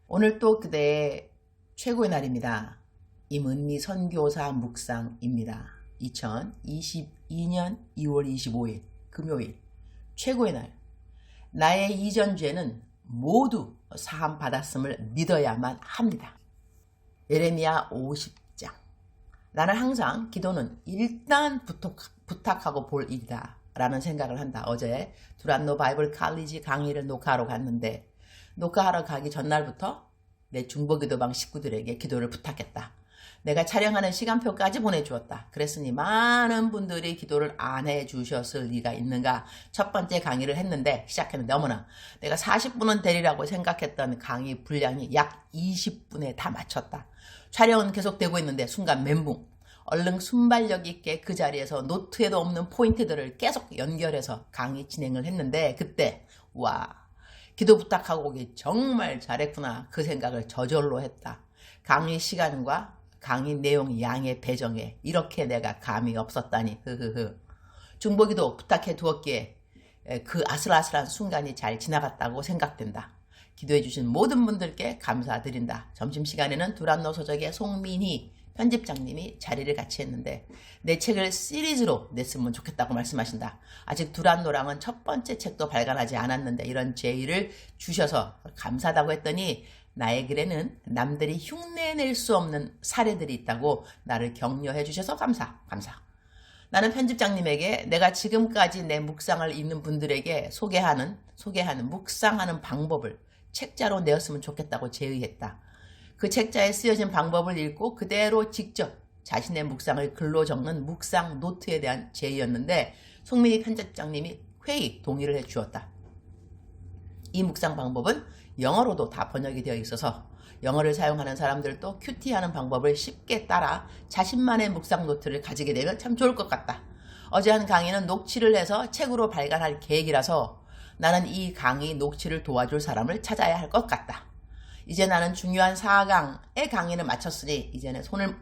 오늘 또 그대의 최고의 날입니다. 임은미 선교사 묵상입니다. 2022년 2월 25일 금요일 최고의 날. 나의 이전 죄는 모두 사함 받았음을 믿어야만 합니다. 예레미야 50장. 나는 항상 기도는 일단 부탁하고 볼 일이다 라는 생각을 한다. 어제 두란노 바이블 칼리지 강의를 녹화하러 갔는데 녹화하러 가기 전날부터 내 중보기도방 식구들에게 기도를 부탁했다. 내가 촬영하는 시간표까지 보내주었다. 그랬으니 많은 분들이 기도를 안 해주셨을 리가 있는가. 첫 번째 강의를 했는데 시작했는데 어머나 내가 40분은 되리라고 생각했던 강의 분량이 약 20분에 다 맞췄다. 촬영은 계속되고 있는데 순간 멘붕. 얼른 순발력 있게 그 자리에서 노트에도 없는 포인트들을 계속 연결해서 강의 진행을 했는데 그때 와 기도 부탁하고 오기 정말 잘했구나 그 생각을 저절로 했다. 강의 시간과 강의 내용 양의 배정에 이렇게 내가 감이 없었다니 흐흐흐. 중보기도 부탁해 두었기에 그 아슬아슬한 순간이 잘 지나갔다고 생각된다. 기도해 주신 모든 분들께 감사드린다. 점심시간에는 두란노 서적의 송민희 편집장님이 자리를 같이 했는데 내 책을 시리즈로 냈으면 좋겠다고 말씀하신다. 아직 두란노랑은 첫 번째 책도 발간하지 않았는데 이런 제의를 주셔서 감사하다고 했더니 나의 글에는 남들이 흉내낼 수 없는 사례들이 있다고 나를 격려해 주셔서 감사. 나는 편집장님에게 내가 지금까지 내 묵상을 읽는 분들에게 소개하는 묵상하는 방법을 책자로 내었으면 좋겠다고 제의했다. 그 책자에 쓰여진 방법을 읽고 그대로 직접 자신의 묵상을 글로 적는 묵상 노트에 대한 제의였는데 송민희 편집장님이 회의 동의를 해주었다. 이 묵상 방법은 영어로도 다 번역이 되어 있어서 영어를 사용하는 사람들도 큐티하는 방법을 쉽게 따라 자신만의 묵상 노트를 가지게 되면 참 좋을 것 같다. 어제 한 강의는 녹취를 해서 책으로 발간할 계획이라서 나는 이 강의 녹취를 도와줄 사람을 찾아야 할 것 같다. 이제 나는 중요한 4강의 강의를 마쳤으니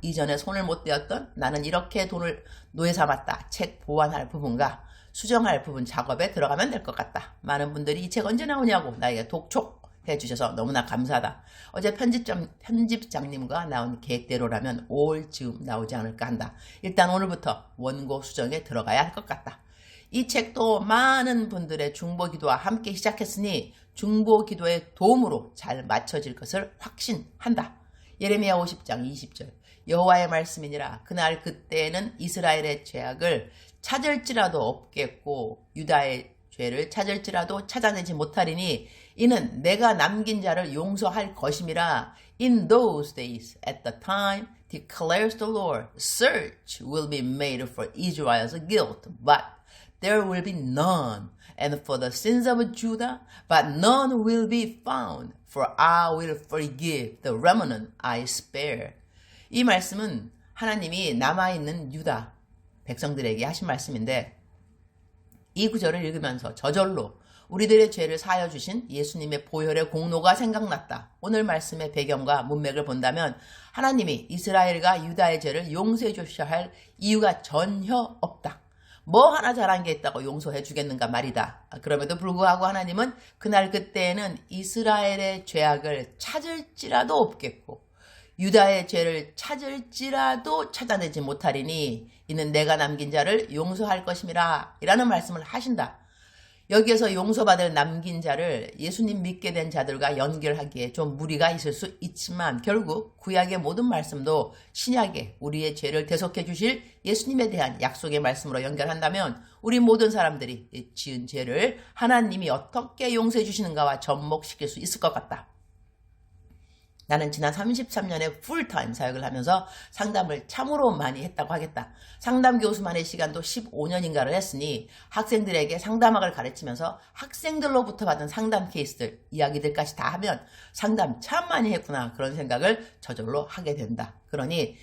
이전에 손을 못 대었던 나는 이렇게 돈을 노예 삼았다. 책 보완할 부분과 수정할 부분 작업에 들어가면 될 것 같다. 많은 분들이 이 책 언제 나오냐고 나에게 독촉해 주셔서 너무나 감사하다. 어제 편집장님과 나온 계획대로라면 5월 즈음 나오지 않을까 한다. 일단 오늘부터 원고 수정에 들어가야 할 것 같다. 이 책도 많은 분들의 중보기도와 함께 시작했으니 중보기도의 도움으로 잘 맞춰질 것을 확신한다. 예레미야 50장 20절 여호와의 말씀이니라 그날 그때에는 이스라엘의 죄악을 찾을지라도 없겠고 유다의 죄를 찾을지라도 찾아내지 못하리니 이는 내가 남긴 자를 용서할 것임이라. In those days at the time declares the Lord, search will be made for Israel's guilt, but there will be none, and for the sins of Judah, but none will be found, for I will forgive the remnant I spare. 이 말씀은 하나님이 남아있는 유다 백성들에게 하신 말씀인데 이 구절을 읽으면서 저절로 우리들의 죄를 사하여 주신 예수님의 보혈의 공로가 생각났다. 오늘 말씀의 배경과 문맥을 본다면 하나님이 이스라엘과 유다의 죄를 용서해 주셔야 할 이유가 전혀 없다. 뭐 하나 잘한 게 있다고 용서해 주겠는가 말이다. 그럼에도 불구하고 하나님은 그날 그때에는 이스라엘의 죄악을 찾을지라도 없겠고 유다의 죄를 찾을지라도 찾아내지 못하리니 이는 내가 남긴 자를 용서할 것임이라 이라는 말씀을 하신다. 여기에서 용서받을 남긴 자를 예수님 믿게 된 자들과 연결하기에 좀 무리가 있을 수 있지만 결국 구약의 모든 말씀도 신약에 우리의 죄를 대속해 주실 예수님에 대한 약속의 말씀으로 연결한다면 우리 모든 사람들이 지은 죄를 하나님이 어떻게 용서해 주시는가와 접목시킬 수 있을 것 같다. 나는 지난 33년의 풀타임 사역을 하면서 상담을 참으로 많이 했다고 하겠다. 상담 교수만의 시간도 15년인가를 했으니 학생들에게 상담학을 가르치면서 학생들로부터 받은 상담 케이스들, 이야기들까지 다 하면 상담 참 많이 했구나 그런 생각을 저절로 하게 된다. 그러니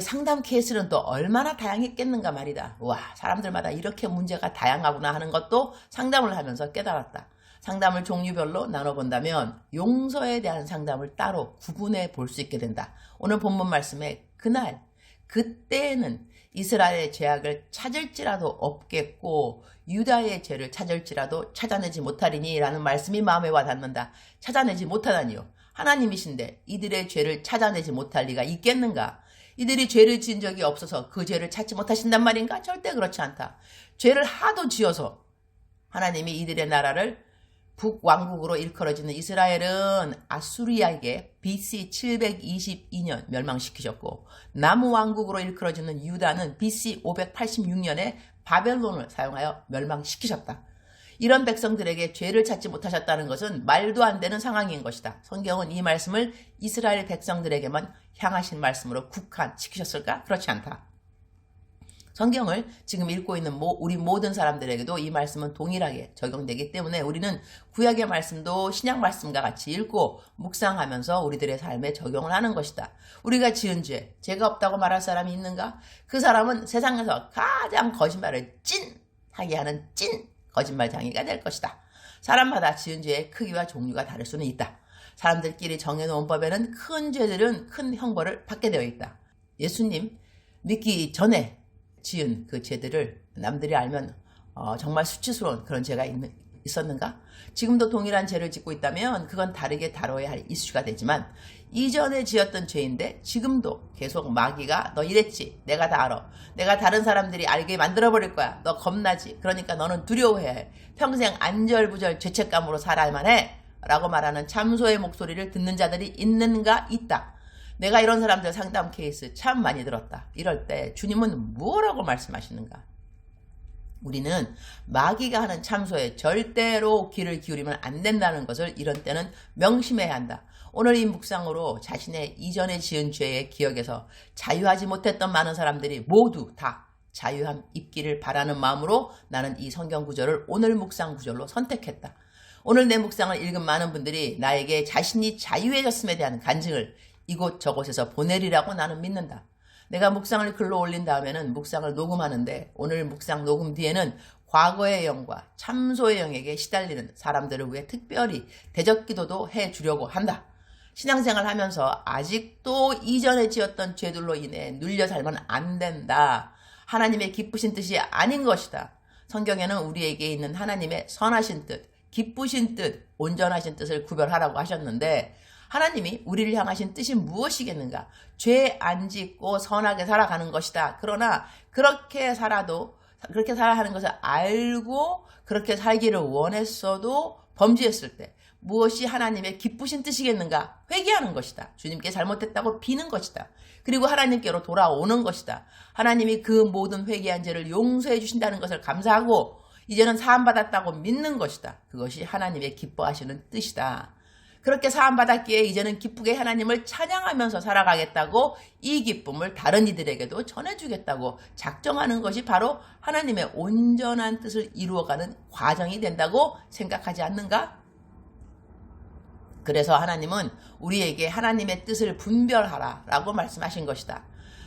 상담 케이스는 또 얼마나 다양했겠는가 말이다. 와, 사람들마다 이렇게 문제가 다양하구나 하는 것도 상담을 하면서 깨달았다. 상담을 종류별로 나눠본다면 용서에 대한 상담을 따로 구분해 볼 수 있게 된다. 오늘 본문 말씀에 그날, 그때에는 이스라엘의 죄악을 찾을지라도 없겠고 유다의 죄를 찾을지라도 찾아내지 못하리니 라는 말씀이 마음에 와닿는다. 찾아내지 못하다니요. 하나님이신데 이들의 죄를 찾아내지 못할 리가 있겠는가? 이들이 죄를 지은 적이 없어서 그 죄를 찾지 못하신단 말인가? 절대 그렇지 않다. 죄를 하도 지어서 하나님이 이들의 나라를 북왕국으로 일컬어지는 이스라엘은 아수리아에게 BC 722년 멸망시키셨고 남왕국으로 일컬어지는 유다는 BC 586년에 바벨론을 사용하여 멸망시키셨다. 이런 백성들에게 죄를 찾지 못하셨다는 것은 말도 안 되는 상황인 것이다. 성경은 이 말씀을 이스라엘 백성들에게만 향하신 말씀으로 국한시키셨을까? 그렇지 않다. 성경을 지금 읽고 있는 우리 모든 사람들에게도 이 말씀은 동일하게 적용되기 때문에 우리는 구약의 말씀도 신약 말씀과 같이 읽고 묵상하면서 우리들의 삶에 적용을 하는 것이다. 우리가 지은 죄가 없다고 말할 사람이 있는가? 그 사람은 세상에서 가장 거짓말을 찐하게 하는 찐 거짓말장이가 될 것이다. 사람마다 지은 죄의 크기와 종류가 다를 수는 있다. 사람들끼리 정해놓은 법에는 큰 죄들은 큰 형벌을 받게 되어 있다. 예수님 믿기 전에 지은 그 죄들을 남들이 알면 정말 수치스러운 그런 죄가 있었는가? 지금도 동일한 죄를 짓고 있다면 그건 다르게 다뤄야 할 이슈가 되지만 이전에 지었던 죄인데 지금도 계속 마귀가 너 이랬지, 내가 다 알아, 내가 다른 사람들이 알게 만들어버릴 거야, 너 겁나지, 그러니까 너는 두려워해야 해, 평생 안절부절 죄책감으로 살아야만 해 라고 말하는 참소의 목소리를 듣는 자들이 있는가? 있다. 내가 이런 사람들 상담 케이스 참 많이 들었다. 이럴 때 주님은 뭐라고 말씀하시는가? 우리는 마귀가 하는 참소에 절대로 귀를 기울이면 안 된다는 것을 이런 때는 명심해야 한다. 오늘 이 묵상으로 자신의 이전에 지은 죄의 기억에서 자유하지 못했던 많은 사람들이 모두 다 자유함 입기를 바라는 마음으로 나는 이 성경 구절을 오늘 묵상 구절로 선택했다. 오늘 내 묵상을 읽은 많은 분들이 나에게 자신이 자유해졌음에 대한 간증을 이곳저곳에서 보내리라고 나는 믿는다. 내가 묵상을 글로 올린 다음에는 묵상을 녹음하는데 오늘 묵상 녹음 뒤에는 과거의 영과 참소의 영에게 시달리는 사람들을 위해 특별히 대적기도도 해주려고 한다. 신앙생활 하면서 아직도 이전에 지었던 죄들로 인해 눌려 살면 안 된다. 하나님의 기쁘신 뜻이 아닌 것이다. 성경에는 우리에게 있는 하나님의 선하신 뜻, 기쁘신 뜻, 온전하신 뜻을 구별하라고 하셨는데 하나님이 우리를 향하신 뜻이 무엇이겠는가? 죄 안 짓고 선하게 살아가는 것이다. 그러나 그렇게 살아야 하는 것을 알고 그렇게 살기를 원했어도 범죄했을 때 무엇이 하나님의 기쁘신 뜻이겠는가? 회개하는 것이다. 주님께 잘못했다고 비는 것이다. 그리고 하나님께로 돌아오는 것이다. 하나님이 그 모든 회개한 죄를 용서해 주신다는 것을 감사하고 이제는 사함받았다고 믿는 것이다. 그것이 하나님의 기뻐하시는 뜻이다. 그렇게 사함받았기에 이제는 기쁘게 하나님을 찬양하면서 살아가겠다고 이 기쁨을 다른 이들에게도 전해주겠다고 작정하는 것이 바로 하나님의 온전한 뜻을 이루어가는 과정이 된다고 생각하지 않는가? 그래서 하나님은 우리에게 하나님의 뜻을 분별하라 라고 말씀하신 것이다.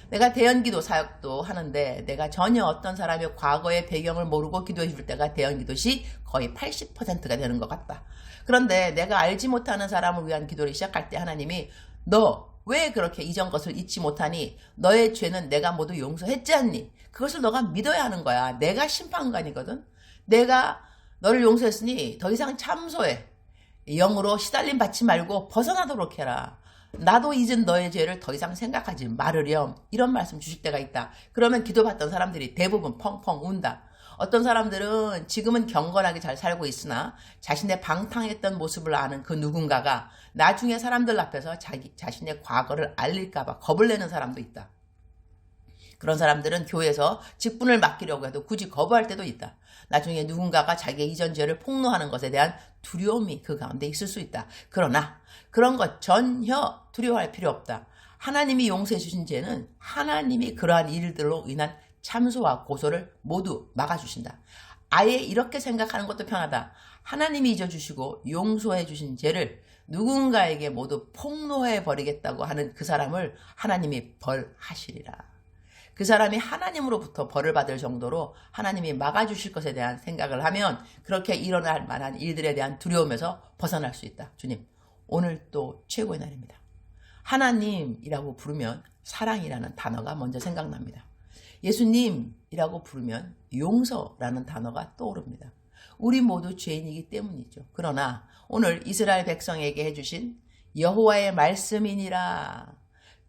내가 대연기도 사역도 하는데 내가 전혀 어떤 사람의 과거의 배경을 모르고 기도해 줄 때가 대연기도 시 거의 80%가 되는 것 같다. 그런데 내가 알지 못하는 사람을 위한 기도를 시작할 때 하나님이 너 왜 그렇게 이전 것을 잊지 못하니? 너의 죄는 내가 모두 용서했지 않니? 그것을 너가 믿어야 하는 거야. 내가 심판관이거든. 내가 너를 용서했으니 더 이상 참소해. 영으로 시달림 받지 말고 벗어나도록 해라. 나도 잊은 너의 죄를 더 이상 생각하지 말으렴. 이런 말씀 주실 때가 있다. 그러면 기도받던 사람들이 대부분 펑펑 운다. 어떤 사람들은 지금은 경건하게 잘 살고 있으나 자신의 방탕했던 모습을 아는 그 누군가가 나중에 사람들 앞에서 자신의 과거를 알릴까봐 겁을 내는 사람도 있다. 그런 사람들은 교회에서 직분을 맡기려고 해도 굳이 거부할 때도 있다. 나중에 누군가가 자기의 이전 죄를 폭로하는 것에 대한 두려움이 그 가운데 있을 수 있다. 그러나 그런 것 전혀 두려워할 필요 없다. 하나님이 용서해 주신 죄는 하나님이 그러한 일들로 인한 참소와 고소를 모두 막아주신다. 아예 이렇게 생각하는 것도 편하다. 하나님이 잊어주시고 용서해 주신 죄를 누군가에게 모두 폭로해 버리겠다고 하는 그 사람을 하나님이 벌하시리라. 그 사람이 하나님으로부터 벌을 받을 정도로 하나님이 막아주실 것에 대한 생각을 하면 그렇게 일어날 만한 일들에 대한 두려움에서 벗어날 수 있다. 주님, 오늘 또 최고의 날입니다. 하나님이라고 부르면 사랑이라는 단어가 먼저 생각납니다. 예수님이라고 부르면 용서라는 단어가 떠오릅니다. 우리 모두 죄인이기 때문이죠. 그러나 오늘 이스라엘 백성에게 해주신 여호와의 말씀이니라.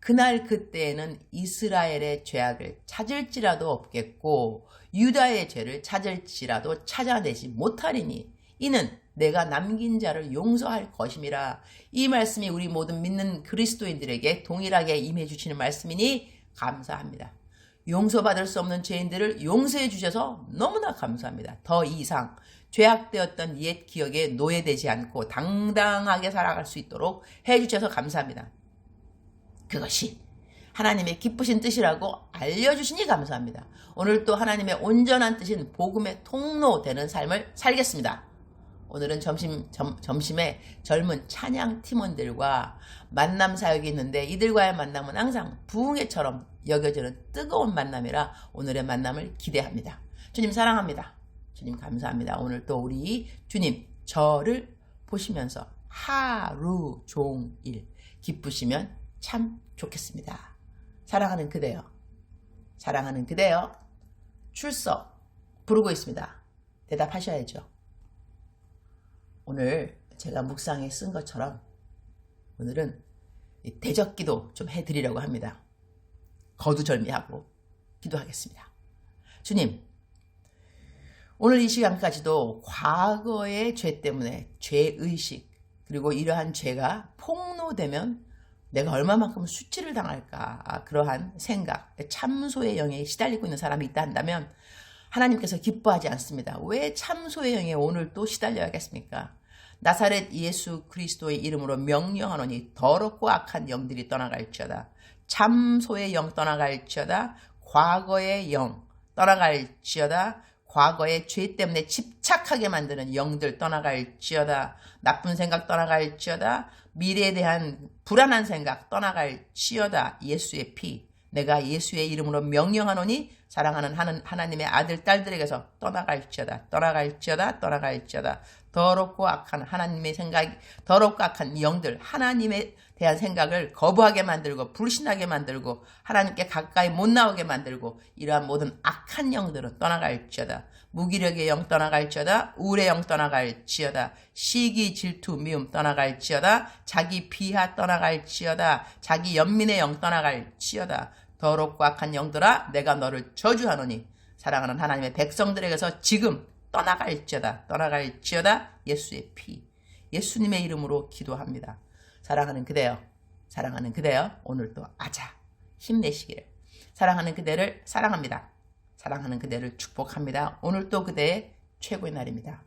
그날 그때에는 이스라엘의 죄악을 찾을지라도 없겠고 유다의 죄를 찾을지라도 찾아내지 못하리니 이는 내가 남긴 자를 용서할 것임이라. 이 말씀이 우리 모든 믿는 그리스도인들에게 동일하게 임해 주시는 말씀이니 감사합니다. 용서받을 수 없는 죄인들을 용서해 주셔서 너무나 감사합니다. 더 이상 죄악되었던 옛 기억에 노예되지 않고 당당하게 살아갈 수 있도록 해주셔서 감사합니다. 그것이 하나님의 기쁘신 뜻이라고 알려주시니 감사합니다. 오늘 또 하나님의 온전한 뜻인 복음의 통로 되는 삶을 살겠습니다. 오늘은 점심에 젊은 찬양 팀원들과 만남 사역이 있는데 이들과의 만남은 항상 부흥회처럼 여겨지는 뜨거운 만남이라 오늘의 만남을 기대합니다. 주님 사랑합니다. 주님 감사합니다. 오늘 또 우리 주님 저를 보시면서 하루 종일 기쁘시면 참 좋겠습니다. 사랑하는 그대여, 사랑하는 그대여, 출석 부르고 있습니다. 대답하셔야죠. 오늘 제가 묵상에 쓴 것처럼 오늘은 대적기도 좀 해드리려고 합니다. 거두절미하고 기도하겠습니다. 주님, 오늘 이 시간까지도 과거의 죄 때문에 죄의식 그리고 이러한 죄가 폭로되면 내가 얼마만큼 수치를 당할까 그러한 생각, 참소의 영에 시달리고 있는 사람이 있다 한다면 하나님께서 기뻐하지 않습니다. 왜 참소의 영에 오늘 또 시달려야겠습니까? 나사렛 예수 그리스도의 이름으로 명령하노니 더럽고 악한 영들이 떠나갈지어다. 참소의 영 떠나갈지어다. 과거의 영 떠나갈지어다. 과거의 죄 때문에 집착하게 만드는 영들 떠나갈지어다. 나쁜 생각 떠나갈지어다. 미래에 대한 불안한 생각 떠나갈지어다. 예수의 피, 내가 예수의 이름으로 명령하노니 사랑하는 하나님의 아들 딸들에게서 떠나갈지어다. 떠나갈지어다. 떠나갈지어다. 더럽고 악한 하나님의 생각, 더럽고 악한 영들, 하나님에 대한 생각을 거부하게 만들고 불신하게 만들고 하나님께 가까이 못 나오게 만들고 이러한 모든 악한 영들은 떠나갈지어다. 무기력의 영 떠나갈지어다. 우울의 영 떠나갈지어다. 시기, 질투, 미움 떠나갈지어다. 자기 비하 떠나갈지어다. 자기 연민의 영 떠나갈지어다. 더럽고 악한 영들아, 내가 너를 저주하노니 사랑하는 하나님의 백성들에게서 지금 떠나갈지어다. 떠나갈지어다. 예수의 피, 예수님의 이름으로 기도합니다. 사랑하는 그대여, 사랑하는 그대여, 오늘도 아자 힘내시기를. 사랑하는 그대를 사랑합니다. 사랑하는 그대를 축복합니다. 오늘도 그대의 최고의 날입니다.